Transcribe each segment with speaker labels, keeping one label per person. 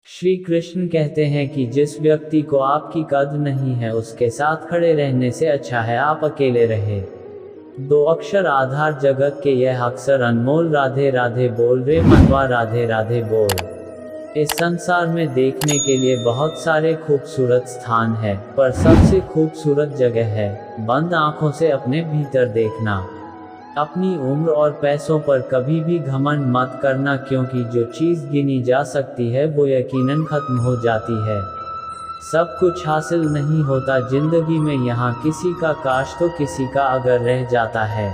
Speaker 1: श्री कृष्ण कहते हैं कि जिस व्यक्ति को आपकी कद्र नहीं है उसके साथ खड़े रहने से अच्छा है आप अकेले रहे। दो अक्षर आधार जगत के यह अक्सर अनमोल राधे राधे बोल रे मनवा राधे राधे बोल। इस संसार में देखने के लिए बहुत सारे खूबसूरत स्थान है, पर सबसे खूबसूरत जगह है बंद आंखों से अपने भीतर देखना। अपनी उम्र और पैसों पर कभी भी घमंड मत करना, क्योंकि जो चीज़ गिनी जा सकती है वो यकीनन खत्म हो जाती है। सब कुछ हासिल नहीं होता जिंदगी में, यहाँ किसी का काश तो किसी का अगर रह जाता है।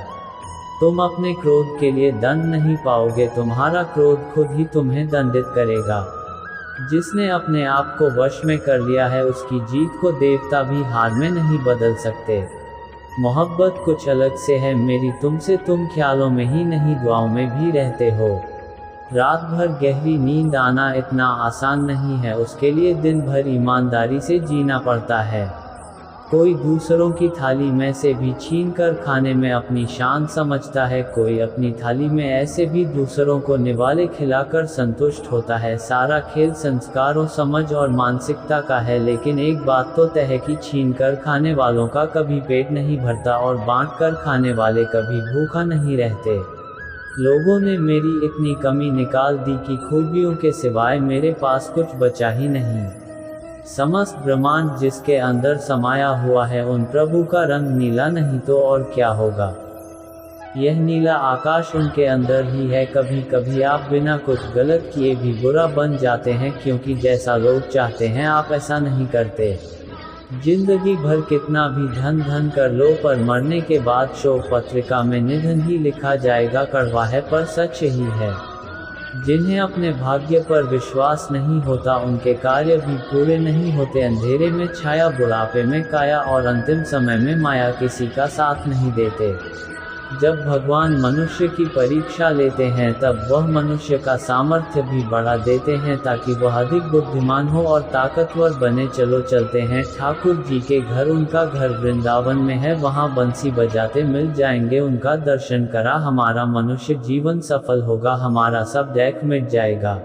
Speaker 1: तुम अपने क्रोध के लिए दंड नहीं पाओगे, तुम्हारा क्रोध खुद ही तुम्हें दंडित करेगा। जिसने अपने आप को वश में कर लिया है उसकी जीत को देवता भी हार में नहीं बदल सकते। मोहब्बत कुछ अलग से है मेरी तुमसे, तुम ख्यालों में ही नहीं दुआओं में भी रहते हो। रात भर गहरी नींद आना इतना आसान नहीं है, उसके लिए दिन भर ईमानदारी से जीना पड़ता है। कोई दूसरों की थाली में से भी छीन कर खाने में अपनी शान समझता है, कोई अपनी थाली में ऐसे भी दूसरों को निवाले खिलाकर संतुष्ट होता है। सारा खेल संस्कारों, समझ और मानसिकता का है, लेकिन एक बात तो तय है कि छीन कर खाने वालों का कभी पेट नहीं भरता और बांट कर खाने वाले कभी भूखा नहीं रहते। लोगों ने मेरी इतनी कमी निकाल दी कि खूबियों के सिवाय मेरे पास कुछ बचा ही नहीं। समस्त ब्रह्मांड जिसके अंदर समाया हुआ है उन प्रभु का रंग नीला नहीं तो और क्या होगा। यह नीला आकाश उनके अंदर ही है। कभी कभी आप बिना कुछ गलत किए भी बुरा बन जाते हैं, क्योंकि जैसा लोग चाहते हैं आप ऐसा नहीं करते। जिंदगी भर कितना भी धन धन कर लो, पर मरने के बाद शोक पत्रिका में निधन ही लिखा जाएगा। कड़वा है पर सच ही है। जिन्हें अपने भाग्य पर विश्वास नहीं होता उनके कार्य भी पूरे नहीं होते। अंधेरे में छाया, बुढ़ापे में काया और अंतिम समय में माया किसी का साथ नहीं देते। जब भगवान मनुष्य की परीक्षा लेते हैं तब वह मनुष्य का सामर्थ्य भी बढ़ा देते हैं ताकि वह अधिक बुद्धिमान हो और ताकतवर बने। चलो चलते हैं ठाकुर जी के घर, उनका घर वृंदावन में है, वहाँ बंसी बजाते मिल जाएंगे। उनका दर्शन करा हमारा मनुष्य जीवन सफल होगा, हमारा सब दैख मिट जाएगा।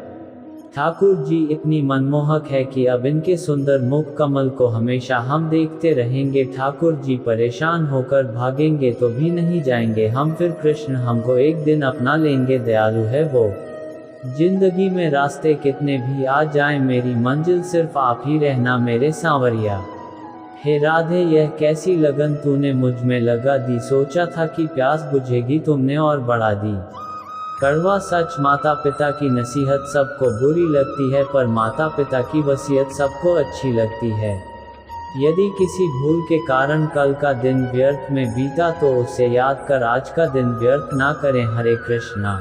Speaker 1: ठाकुर जी इतनी मनमोहक है कि अब इनके सुंदर मुख कमल को हमेशा हम देखते रहेंगे। ठाकुर जी परेशान होकर भागेंगे तो भी नहीं जाएंगे हम, फिर कृष्ण हमको एक दिन अपना लेंगे। दयालु है वो। जिंदगी में रास्ते कितने भी आ जाएं, मेरी मंजिल सिर्फ आप ही रहना मेरे सांवरिया। हे राधे यह कैसी लगन तूने मुझ में लगा दी, सोचा था कि प्यास बुझेगी तुमने और बढ़ा दी। कड़वा सच, माता पिता की नसीहत सबको बुरी लगती है, पर माता पिता की वसीयत सबको अच्छी लगती है। यदि किसी भूल के कारण कल का दिन व्यर्थ में बीता तो उसे याद कर आज का दिन व्यर्थ ना करें। हरे कृष्णा।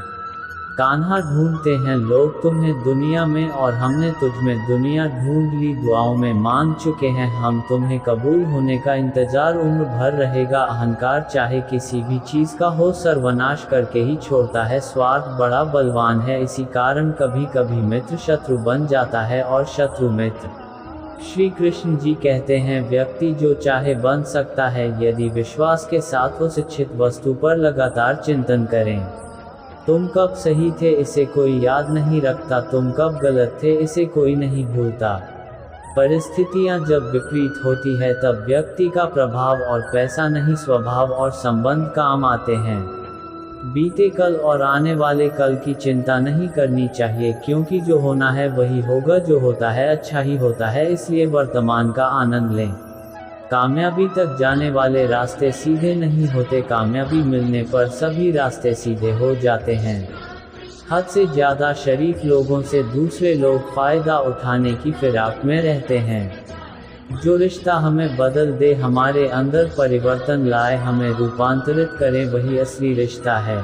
Speaker 1: कान्हा ढूंढते हैं लोग तुम्हें दुनिया में, और हमने तुझ में दुनिया ढूंढ ली। दुआओं में मांग चुके हैं हम, तुम्हें कबूल होने का इंतजार उम्र भर रहेगा। अहंकार चाहे किसी भी चीज़ का हो सर्वनाश करके ही छोड़ता है। स्वार्थ बड़ा बलवान है, इसी कारण कभी कभी मित्र शत्रु बन जाता है और शत्रु मित्र। श्री कृष्ण जी कहते हैं व्यक्ति जो चाहे बन सकता है यदि विश्वास के साथ उस इच्छित वस्तु पर लगातार चिंतन करें। तुम कब सही थे इसे कोई याद नहीं रखता, तुम कब गलत थे इसे कोई नहीं भूलता। परिस्थितियां जब विपरीत होती है तब व्यक्ति का प्रभाव और पैसा नहीं स्वभाव और संबंध काम आते हैं। बीते कल और आने वाले कल की चिंता नहीं करनी चाहिए, क्योंकि जो होना है वही होगा, जो होता है अच्छा ही होता है, इसलिए वर्तमान का आनंद लें। कामयाबी तक जाने वाले रास्ते सीधे नहीं होते, कामयाबी मिलने पर सभी रास्ते सीधे हो जाते हैं। हद से ज़्यादा शरीफ लोगों से दूसरे लोग फ़ायदा उठाने की फिराक में रहते हैं। जो रिश्ता हमें बदल दे, हमारे अंदर परिवर्तन लाए, हमें रूपांतरित करे, वही असली रिश्ता है।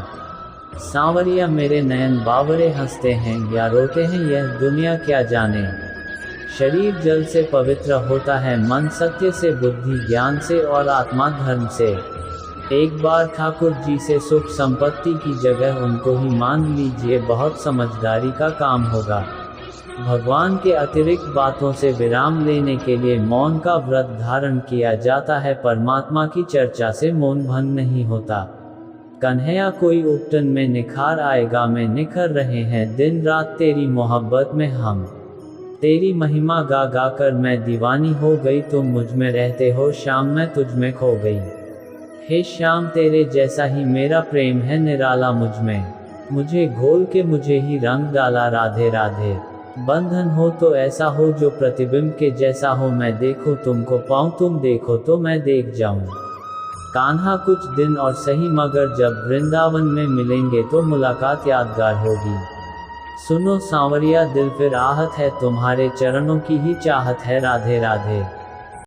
Speaker 1: सांवरिया मेरे नयन बावरे हंसते हैं या रोते हैं यह दुनिया क्या जाने। शरीर जल से पवित्र होता है, मन सत्य से, बुद्धि ज्ञान से और आत्मा धर्म से। एक बार ठाकुर जी से सुख संपत्ति की जगह उनको ही मान लीजिए, बहुत समझदारी का काम होगा। भगवान के अतिरिक्त बातों से विराम लेने के लिए मौन का व्रत धारण किया जाता है। परमात्मा की चर्चा से मौन भंग नहीं होता। कन्हैया कोई उपटन में निखार आएगा, में निखर रहे हैं दिन रात तेरी मोहब्बत में हम। तेरी महिमा गा गा कर मैं दीवानी हो गई, तुम मुझ में रहते हो श्याम मैं तुझ में खो गई। हे श्याम तेरे जैसा ही मेरा प्रेम है निराला मुझ में, मुझे घोल के मुझे ही रंग डाला राधे राधे। बंधन हो तो ऐसा हो जो प्रतिबिंब के जैसा हो, मैं देखूं तुमको पाऊं तुम देखो तो मैं देख जाऊं। कान्हा कुछ दिन और सही मगर जब वृंदावन में मिलेंगे तो मुलाकात यादगार होगी। सुनो सांवरिया दिल फिर आहत है, तुम्हारे चरणों की ही चाहत है राधे राधे।